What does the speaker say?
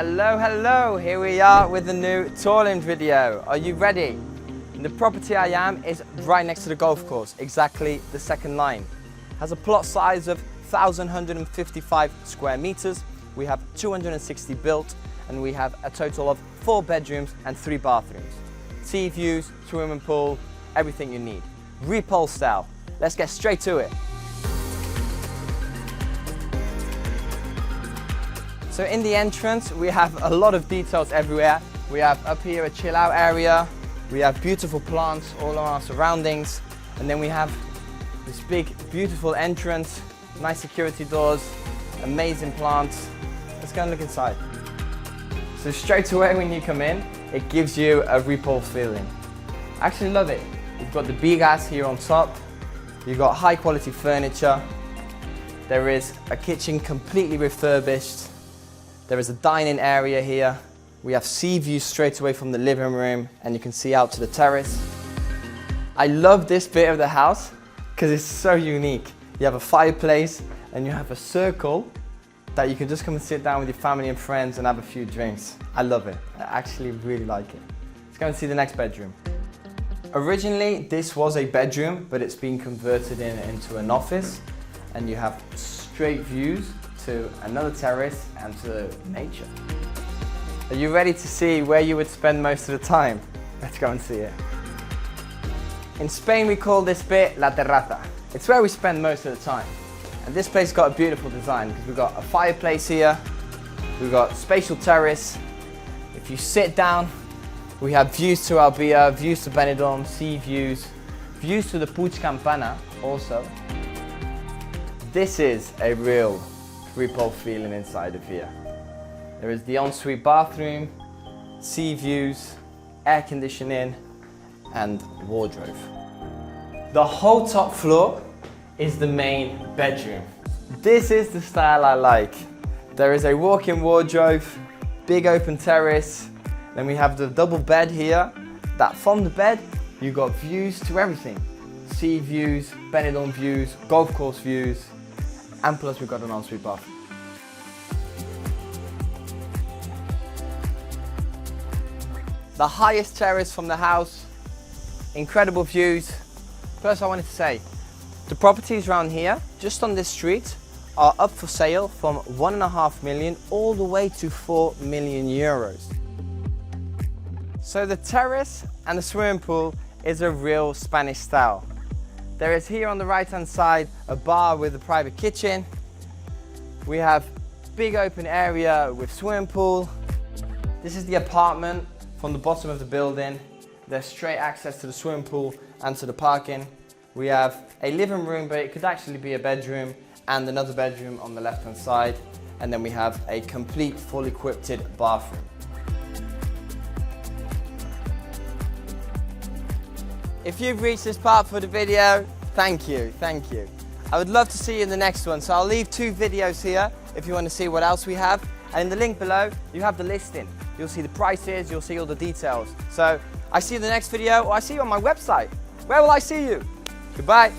Hello, hello, here we are with a new touring video. Are you ready? The property I am is right next to the golf course, exactly the second line. Has a plot size of 1,155 square meters. We have 260 built and we have a total of 4 bedrooms and 3 bathrooms. Sea views, swimming pool, everything you need. Ripoll style. Let's get straight to it. So in the entrance, we have a lot of details everywhere. We have up here a chill out area. We have beautiful plants all around our surroundings. And then we have this big, beautiful entrance, nice security doors, amazing plants. Let's go and look inside. So straight away when you come in, it gives you a Ripoll feeling. I actually love it. You've got the big ass here on top. You've got high quality furniture. There is a kitchen completely refurbished. There is a dining area here. We have sea views straight away from the living room and you can see out to the terrace. I love this bit of the house because it's so unique. You have a fireplace and you have a circle that you can just come and sit down with your family and friends and have a few drinks. I love it. I actually really like it. Let's go and see the next bedroom. Originally, this was a bedroom, but it's been converted into an office and you have straight views to another terrace and to nature. Are you ready to see where you would spend most of the time? Let's go and see it. In Spain we call this bit La Terraza. It's where we spend most of the time. And this place got a beautiful design because we've got a fireplace here, we've got spatial terrace. If you sit down, we have views to Altea, views to Benidorm, sea views, views to the Puig Campana also. This is a real Ripoll feeling inside of here. There is the ensuite bathroom, sea views, air conditioning and wardrobe. The whole top floor is the main bedroom. This is the style I like. There is a walk-in wardrobe, big open terrace, then we have the double bed here, that from the bed you got views to everything. Sea views, Benidorm views, golf course views, and plus we've got an ensuite bathroom. The highest terrace from the house, incredible views. First I wanted to say, the properties around here, just on this street, are up for sale from 1.5 million all the way to 4 million euros. So the terrace and the swimming pool is a real Spanish style. There is here on the right hand side a bar with a private kitchen. We have big open area with swimming pool. This is the apartment from the bottom of the building. There's straight access to the swimming pool and to the parking. We have a living room, but it could actually be a bedroom and another bedroom on the left hand side. And then we have a complete full equipped bathroom. If you've reached this part for the video, thank you, thank you. I would love to see you in the next one, so I'll leave 2 videos here if you want to see what else we have. And in the link below, you have the listing. You'll see the prices, you'll see all the details. So I see you in the next video, or I see you on my website. Where will I see you? Goodbye.